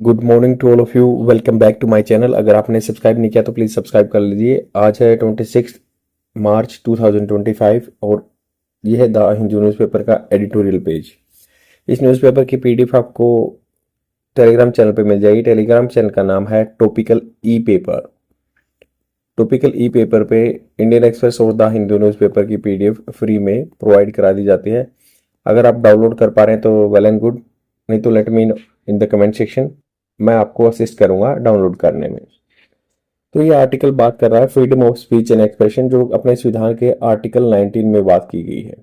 Good morning to all of you. Welcome back to my channel. अगर आपने subscribe नहीं किया तो प्लीज़ सब्सक्राइब कर लीजिए। आज है 26 मार्च 2025 और ये है द हिंदू न्यूज़पेपर का एडिटोरियल पेज। इस न्यूज़पेपर की पीडीएफ आपको टेलीग्राम चैनल पे मिल जाएगी। टेलीग्राम चैनल का नाम है टॉपिकल ई पेपर। टॉपिकल ई पेपर पे इंडियन एक्सप्रेस और द हिंदू न्यूज़पेपर की पीडीएफ फ्री में प्रोवाइड करा दी जाती है। अगर आप डाउनलोड कर पा रहे हैं तो वेल एंड गुड, नहीं तो let me in the comment section. मैं आपको असिस्ट करूंगा डाउनलोड करने में। तो ये आर्टिकल बात कर रहा है freedom of speech and expression, जो अपने संविधान के आर्टिकल 19 में बात की गई है।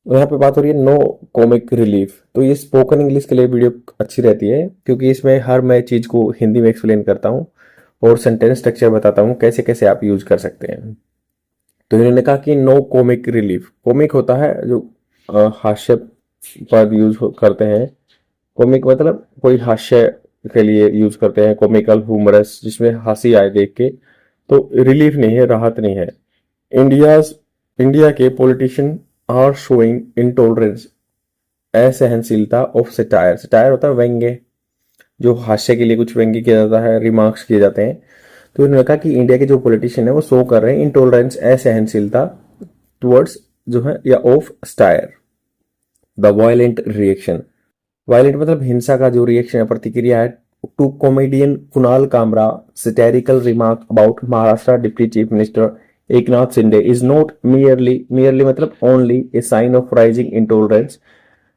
और यहाँ पे बात हो रही है नो कॉमिक रिलीफ। तो ये स्पोकन इंग्लिश के लिए वीडियो अच्छी रहती है, क्योंकि इसमें हर मैं चीज को हिंदी में एक्सप्लेन करता हूँ और सेंटेंस स्ट्रक्चर बताता हूँ कैसे कैसे आप यूज कर सकते हैं। तो इन्होंने कहा कि नो कॉमिक रिलीफ। कॉमिक होता है जो हास्य पर करते हैं। कॉमिक मतलब कोई हास्य के लिए यूज करते हैं, कॉमिकल ह्यूमरस, जिसमें हंसी आए देख के। तो रिलीफ नहीं है, राहत नहीं है। इंडिया इंडिया के पॉलिटिशियन आर शोइंग इंटॉलरेंस, असहनशीलता ऑफ सटायर। सटायर होता है व्यंग्य, जो हास्य के लिए कुछ व्यंग्य किया जाता है, रिमार्क्स किए जाते हैं। तो इन्होंने कहा कि इंडिया के जो पॉलिटिशियन है वो शो कर रहे हैं इंटॉलरेंस, असहनशीलता टुवर्ड्स जो है या of satire. The violent reaction. Violent मतलब हिंसा का जो रिएक्शन है, प्रतिक्रिया है to comedian Kunal Kamra satirical remark about Maharashtra deputy chief minister Eknath Shinde is not merely मतलब only a sign of rising intolerance.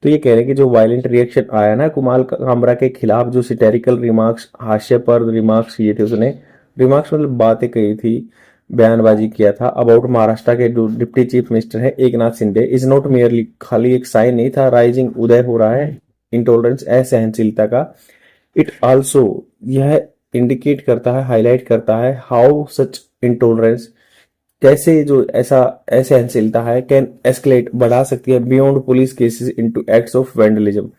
तो ये कह रहे हैं कि जो वायलेंट रिएक्शन आया ना कुणाल कामरा के खिलाफ, जो सैटिरिकल रिमार्क्स, हास्यपर रिमार्क्स किए थे उसने, रिमार्क्स मतलब बातें कही थी, बयानबाजी किया था अबाउट महाराष्ट्र के जो डिप्टी चीफ मिनिस्टर है Eknath Shinde, is not merely, खाली एक साइन नहीं था, राइजिंग उदय हो रहा है इंटॉलरेंस असहनशीलता का। इट आल्सो, यह इंडिकेट करता है, हाईलाइट करता है हाउ सच इंटॉलरेंस, कैसे जो ऐसा असहनशीलता है कैन एस्केलेट, बढ़ा सकती है beyond police cases into acts of vandalism.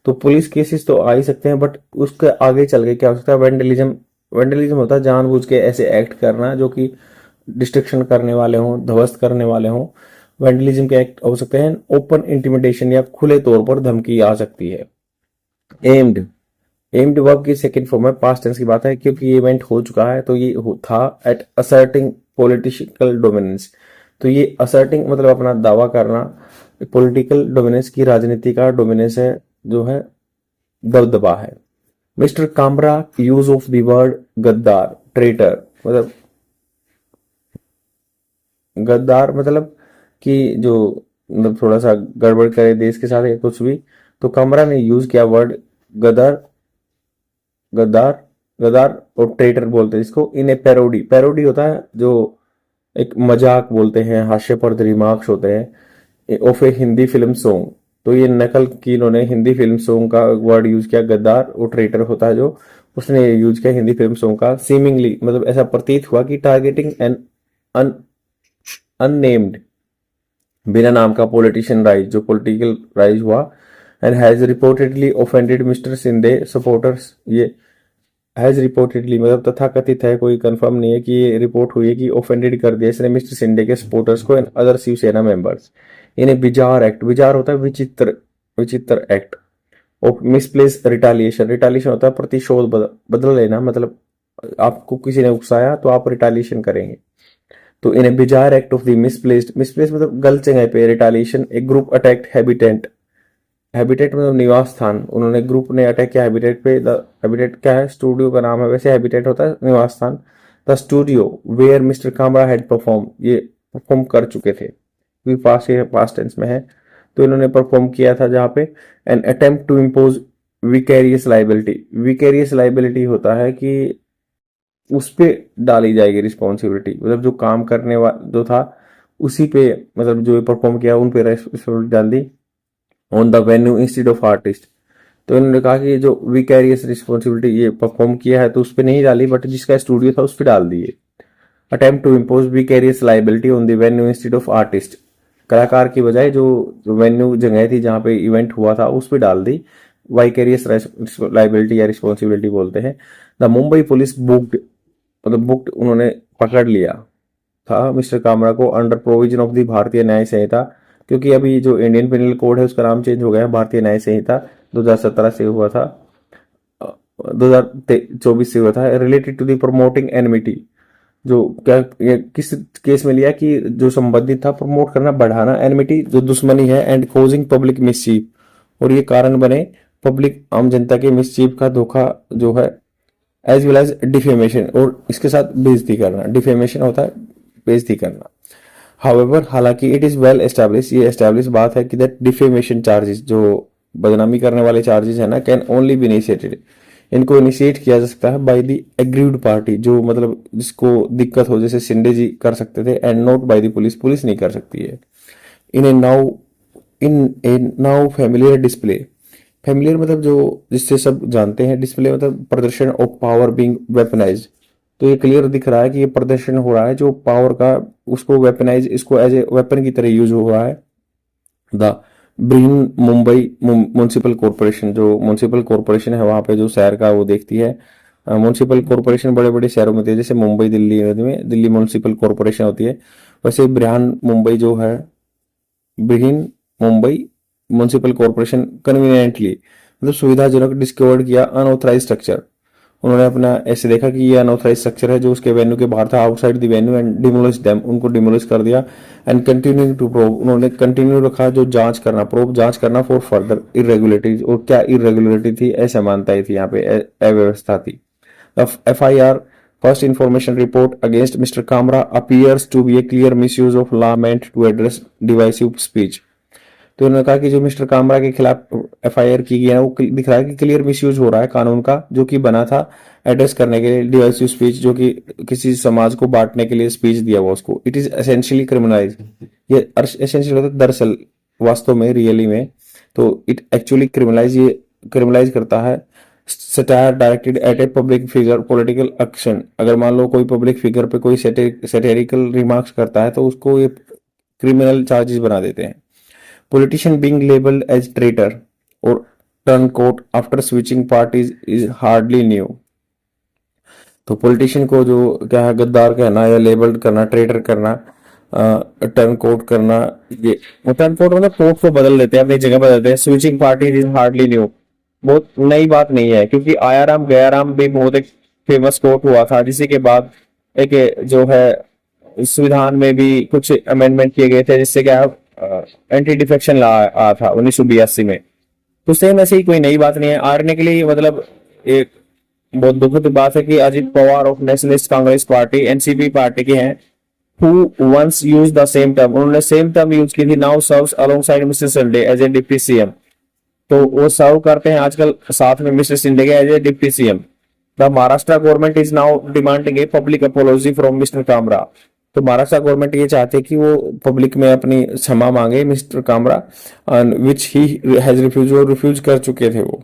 तो पुलिस केसेस तो आ ही सकते हैं, बट उसके आगे चल के क्या हो सकता है, वेंडलिज्म। वेंडलिज्म होता है जानबूझ के ऐसे एक्ट करना जो कि डिस्ट्रक्शन करने वाले हों, ध्वस्त करने वाले हों। वेंडलिज्म के एक्ट हो सकते हैं। ओपन इंटिमिडेशन या खुले तौर पर धमकी आ सकती है। एम्ड, एम्ड वर्ब की सेकंड फॉर्म है, पास्ट टेंस की बात है, क्योंकि ये इवेंट हो चुका है। तो ये था एट असर्टिंग पॉलिटिकल डोमिनेंस। तो ये असर्टिंग मतलब अपना दावा करना, पॉलिटिकल डोमिनेंस की राजनीति का डोमिनेंस है, जो है दबदबा है। Mister Kamra use of the word गद्दार, ट्रेटर मतलब, गद्दार मतलब कि जो मतलब थोड़ा सा गड़बड़ करे देश के साथ या कुछ भी। तो कामरा ने यूज किया वर्ड गद्दार, गद्दार, गद्दार और ट्रेटर बोलते हैं इसको। इन ए पैरोडी, पैरोडी होता है जो एक मजाक बोलते हैं, हास्यप्रद रिमार्क्स होते हैं of A Hindi film song. तो ये नकल की इन्होंने हिंदी फिल्म सॉन्ग का वर्ड यूज किया गद्दार, और ट्रेटर होता है जो उसने यूज किया हिंदी फिल्म सॉन्ग का। सीमिंगली मतलब ऐसा प्रतीत हुआ कि टारगेटिंग एन अननेम्ड, बिना नाम का पॉलिटिशियन राइज, जो पॉलिटिकल राइज हुआ। And has reportedly offended mister Shinde supporters. ये हैज रिपोर्टेडली मतलब तथा कथित है, कोई कंफर्म नहीं है कि ये रिपोर्ट हुई है कि ऑफेंडेड कर दिया इसने मिस्टर सिंधे के सपोर्टर्स को एंड अदर शिवसेना मेंबर्स। इन्हें बिजार एक्ट, बिजार होता है विचित्र, विचित्र act of misplace retaliation. Retaliation होता है प्रतिशोध, बदल लेना, मतलब आपको किसी ने उकसाया तो आप रिटालिएशन करेंगे। तो in a bizarre act of the misplaced, misplace मतलब गलत जगह पे रिटालिएशन, एक ग्रुप अटैक्ट हैबिटेंट, हैबिटेट मतलब निवास स्थान, उन्होंने ग्रुप ने अटैक किया हैबिटेट पे। द हैबिटेट क्या है, स्टूडियो का नाम है, वैसे हैबिटेट होता है निवास स्थान। The studio where mister Kamra had perform, ये परफॉर्म कर चुके थे, पास्ट टेंस में है। तो इन्होंने परफॉर्म किया था जहां पे। An attempt to impose vicarious liability, vicarious liability होता है कि उस पे डाली जाएगी रिस्पॉन्सिबिलिटी, मतलब जो काम करने वाला जो था उसी पे, मतलब जो परफॉर्म किया उन पे रिस्पॉन्सिबिलिटी डाल दी। On the venue instead of artist. तो इन्होंने कहा कि जो विकैरियस रिस्पॉन्सिबिलिटी ये परफॉर्म किया है तो उस पर नहीं डाली, बट जिसका स्टूडियो था उस पर डाल दिए। Attempt to impose vicarious liability on the venue instead of artist, कलाकार की बजाय जो वेन्यू जगह थी जहां पे इवेंट हुआ था उस पर डाल दी वाइकेरियस लाइबिलिटी या रिस्पॉन्सिबिलिटी बोलते हैं। द मुंबई पुलिस बुक्ड, मतलब बुक्ड उन्होंने पकड़ लिया था मिस्टर कामरा को अंडर प्रोविजन ऑफ द भारतीय न्याय संहिता, क्योंकि अभी जो इंडियन पिनल कोड है उसका नाम चेंज हो गया है, भारतीय न्याय संहिता 2017 से हुआ था, 2024 से हुआ था, related to the promoting enmity. जो क्या ये किस केस में लिया कि जो संबंधित था प्रमोट करना, बढ़ाना एनमिटी जो दुश्मनी है, एंड कॉजिंग पब्लिक मिसचीफ, और ये कारण बने पब्लिक आम जनता के मिसचीफ का धोखा जो है, एज वेल एज डिफेमेशन, और इसके साथ बेइज्जती करना। डिफेमेशन होता है बेइज्जती करना। हाउएवर, हालांकि इट इज वेल एस्टैब्लिश, ये एस्टैब्लिश बात है कि दैट डिफेमेशन चार्जेस, जो बदनामी करने वाले चार्जेस है ना, कैन ओनली बी इनिशिएटेड, इनको इनिशिएट किया जा सकता है बाय द एग्रीव्ड पार्टी, जो मतलब जिसको दिक्कत हो, जैसे शिंदे जी कर सकते थे, and not by the police, police नहीं कर सकती है। In a now in a now familiar display, familiar मतलब जो जिससे सब जानते हैं, डिस्प्ले मतलब प्रदर्शन ऑफ पावर बीइंग वेपनाइज्ड। तो ये क्लियर दिख रहा है कि ये प्रदर्शन हो रहा है जो पावर का, उसको वेपनाइज, इसको एज ए वेपन की तरह यूज हो रहा है। The Brihan Mumbai municipal corporation, जो म्युनिसिपल कॉरपोरेशन है वहां पे जो शहर का वो देखती है। म्युनिसिपल कॉरपोरेशन बड़े बड़े शहरों में होती है, जैसे मुंबई दिल्ली में दिल्ली म्युनिसिपल कॉरपोरेशन होती है, वैसे ब्रिहन मुंबई जो है, Brihan Mumbai municipal corporation conveniently मतलब सुविधाजनक डिस्कवर्ड किया अनऑथराइज स्ट्रक्चर। उन्होंने अपना ऐसे देखा कि ये अनऑथराइज स्ट्रक्चर है जो उसके वेन्यू के बाहर था, outside the venue, and demolish them, उनको डिमोलिश कर दिया। एंड कंटिन्यू टू प्रोब, उन्होंने कंटिन्यू रखा जो जांच करना, प्रोब जांच करना फॉर फर्दर इरेगुलरिटीज, और क्या इरेगुलरिटी थी, असमानताएं थी, यहाँ पे अव्यवस्था थी। FIR, first information report against Mr. Kamra appears to be a clear misuse of law meant to address divisive speech। तो उन्होंने कहा कि जो मिस्टर कामरा के खिलाफ FIR की गई है वो दिख रहा है कि क्लियर मिसयूज हो रहा है कानून का, जो कि बना था एड्रेस करने के लिए डिवाइसिव स्पीच, जो कि किसी समाज को बांटने के लिए स्पीच दिया हुआ उसको। इट इज एसेंशियली क्रिमिनलाइज, ये एसेंशियल होता है दरअसल, वास्तव में, रियली में, तो इट एक्चुअली क्रिमिनलाइज, ये क्रिमिनलाइज करता है satire directed eight a public figure political action. अगर मान लो कोई पब्लिक फिगर पे कोई सैटेरिकल रिमार्क्स करता है तो उसको ये क्रिमिनल चार्जेस बना देते हैं। Politician being labeled as traitor or turncoat after switching parties is hardly new। तो पॉलिटिशियन को जो क्या है, गद्दार कहना या लेबल्ड करना, ट्रेटर करना, टर्न कोट करना, ये टर्न कोट मतलब कोट को बदल देते हैं, अपनी जगह बदलते हैं। Switching parties is hardly new, बहुत नई बात नहीं है, क्योंकि आयाराम गयाराम भी बहुत एक फेमस कोट हुआ था, जिसी के बाद एक जो है संविधान में भी कुछ अमेंडमेंट किए गए थे, जिससे क्या एंटी डिफेक्शन ला आया था 1982 में। तो सेम ऐसे ही कोई नई बात नहीं है। आरने के लिए मतलब एक बहुत दुखद बात है कि अजित पवार ऑफ नेशनलिस्ट कांग्रेस पार्टी एनसीपी पार्टी के हैं, who once used the same term, उन्होंने सेम टर्म यूज की थी, now serves alongside mister Shinde as a deputy CM. तो वो सर्व करते हैं आजकल साथ में मिस्टर सिंडे के as a deputy CM. The Maharashtra government is now demanding a public apology from mister Kamra. तो महाराष्ट्र गवर्नमेंट ये चाहते हैं कि वो पब्लिक में अपनी क्षमा मांगे mister Kamra, which he has refuse, वो रिफ्यूज कर चुके थे, वो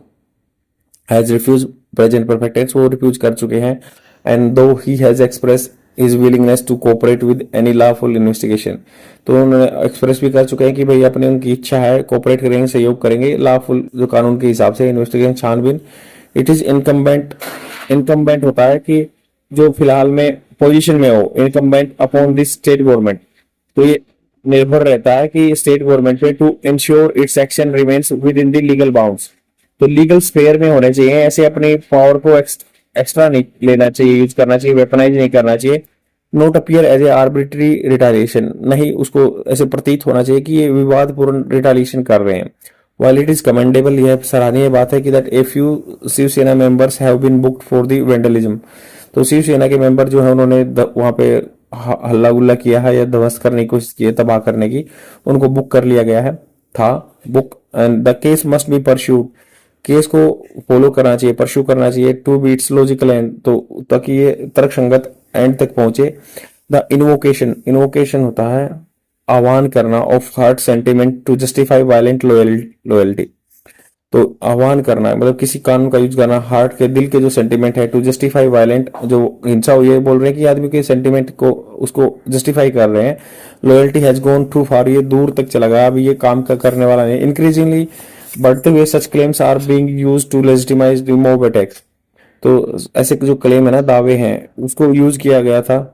has refuse present perfect tense, वो रिफ्यूज कर चुके हैं। And though he has express his willingness to cooperate with any lawful investigation, तो उन्होंने एक्सप्रेस भी कर चुके हैं कि भाई अपनी उनकी इच्छा है, कोऑपरेट करेंगे, सहयोग करेंगे लॉफुल जो कानून के हिसाब से इन्वेस्टिगेशन, छानबीन। इट इज इनकम्बेंट होता है कि जो फिलहाल में पोजीशन में हो, incumbent upon this state government, तो ये निर्भर रहता है कि स्टेट गवर्नमेंट पे to ensure its action remains within the legal bounds. तो लीगल स्फेयर में होने चाहिए, ऐसे अपनी पावर को एक्स्ट्रा नहीं लेना चाहिए, यूज करना चाहिए, वेपनाइज नहीं करना चाहिए। Not appear as a arbitrary retaliation, नहीं उसको ऐसे प्रतीत होना चाहिए कि ये विवादपूर्ण रिटालिएशन कर रहे हैं। While it is commendable, यह सराहनीय बात है कि that a few Shiv Sena members have been booked for the vandalism। तो शिवसेना के मेंबर जो है उन्होंने वहां पे हल्ला गुल्ला किया है या ध्वस्त करने की कोशिश की है, तबाह करने की, उनको बुक कर लिया गया है, था book. And the case must be pursued, case को फॉलो करना चाहिए, परस्यू करना चाहिए, to be its logical end, तो ताकि ये तर्कसंगत एंड तक पहुंचे। द इन्वोकेशन होता है आह्वान करना of heart sentiment to justify violent loyalty. तो आह्वान करना मतलब किसी कानून का यूज करना, हार्ट के दिल के जो सेंटिमेंट है, टू जस्टिफाई वायलेंट, जो हिंसा हुई है, बोल रहे हैं कि आदमी के सेंटिमेंट को उसको जस्टिफाई कर रहे हैं। लॉयल्टी हैज गॉन टू फार, ये दूर तक चला गया, अभी ये काम का करने वाला नहीं। इंक्रीजिंगली बढ़ते हुए such claims are being used to legitimize the mob attacks. तो ऐसे जो क्लेम है ना, दावे हैं, उसको यूज किया गया था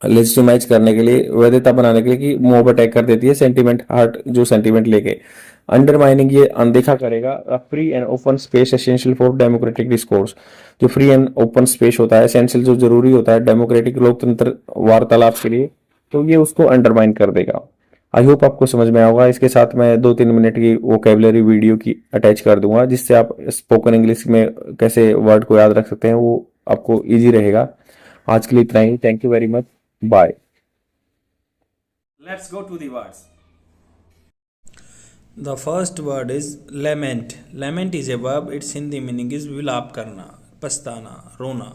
लेजिटिमाइज करने के लिए, वैधता बनाने के लिए कि मॉब अटैक कर देती है सेंटिमेंट, हार्ट जो सेंटिमेंट लेके। अंडरमाइनिंग ये अनदेखा करेगा a free and open space essential for democratic discourse. जो फ्री एंड ओपन स्पेस होता है, एसेंशियल जो जरूरी होता है डेमोक्रेटिक लोकतंत्र वार्तालाप के लिए, तो ये उसको अंडरमाइन कर देगा। आई होप आपको समझ में आया होगा। इसके साथ मैं 2-3 मिनट की वोकेबलरी वीडियो की अटैच कर दूंगा, जिससे आप स्पोकन इंग्लिश में कैसे वर्ड को याद रख सकते हैं, वो आपको इजी रहेगा। आज के लिए इतना ही। Thank you very much. Bye. Let's go to the words. The first word is lament. Lament is a verb. Its Hindi meaning is विलाप करना, पछताना, रोना.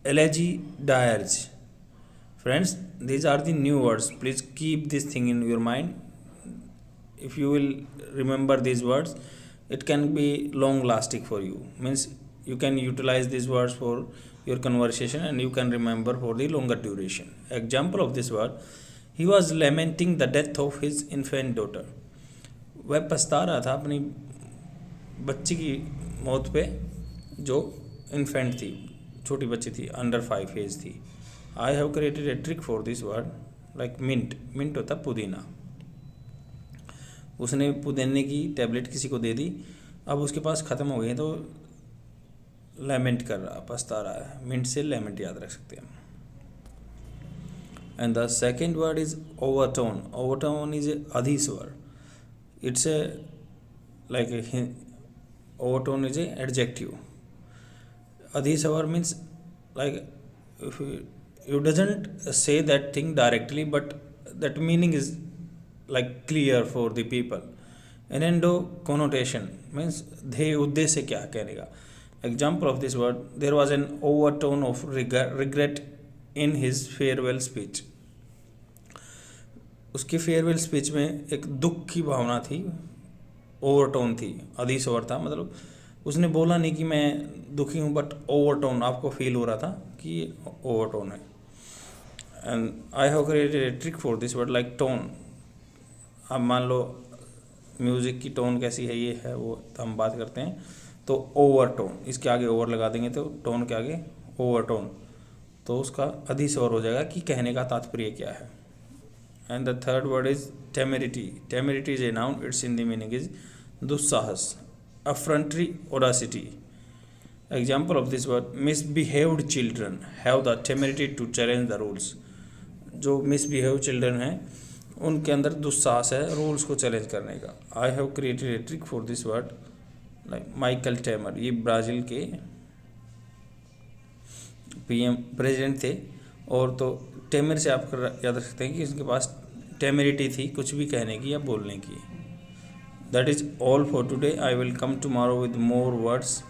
Elegy, dirge. Friends, these are the new words. Please keep this thing in your mind. If you will remember these words, it can be long lasting for you. Means you can utilize these words for your conversation and you can remember for the longer duration. Example of this word: he was lamenting the death of his infant daughter. वह पछता रहा था अपनी बच्ची की मौत पे, जो इन्फेंट थी, छोटी बच्ची थी, अंडर 5 एज थी. I have created a trick for this word, like mint. Mint होता पुदीना. उसने पुदीने की टैबलेट किसी को दे दी, अब उसके पास ख़त्म हो गई तो लेमेंट कर रहा, पछता रहा है. मिंट से लेमेंट याद रख सकते हैं. And the second word is overtone. Overtone is a अधिस्वर. It's a like a overtone is a adjective. Adhisvar means like if you doesn't say that thing directly, but that meaning is like clear for the people. Innuendo connotation means ध्येय उद्देश्य क्या कहने का. Example of this word: there was an overtone of regret in his farewell speech. उसकी farewell speech में एक दुख की भावना थी, ओवरटोन थी, अधिस्वर था. मतलब उसने बोला नहीं कि मैं दुखी हूँ, बट ओवरटोन आपको फील हो रहा था कि ओवरटोन है. And I have created a trick for this word, like tone. अब मान लो म्यूज़िक की टोन कैसी है, ये है वो, तो हम बात करते हैं. तो ओवरटोन, इसके आगे ओवर लगा देंगे तो टोन के आगे ओवरटोन, तो उसका अधिस्वर हो जाएगा कि कहने का तात्पर्य क्या है. And the third word is temerity. Temerity is a noun. Its Hindi meaning is दुस्साहस, effrontery, audacity. Example of this word: misbehaved children have the temerity to challenge the rules. जो misbehaved children हैं उनके अंदर दुस्साहस है rules को challenge करने का. I have created a trick for this word, like Michael tamer. ये ब्राज़ील के पीएम प्रेसिडेंट थे. और तो टेमर से आप याद रख सकते हैं कि इसके पास टेमरिटी थी कुछ भी कहने की या बोलने की. That is all for today. I will come tomorrow with more words.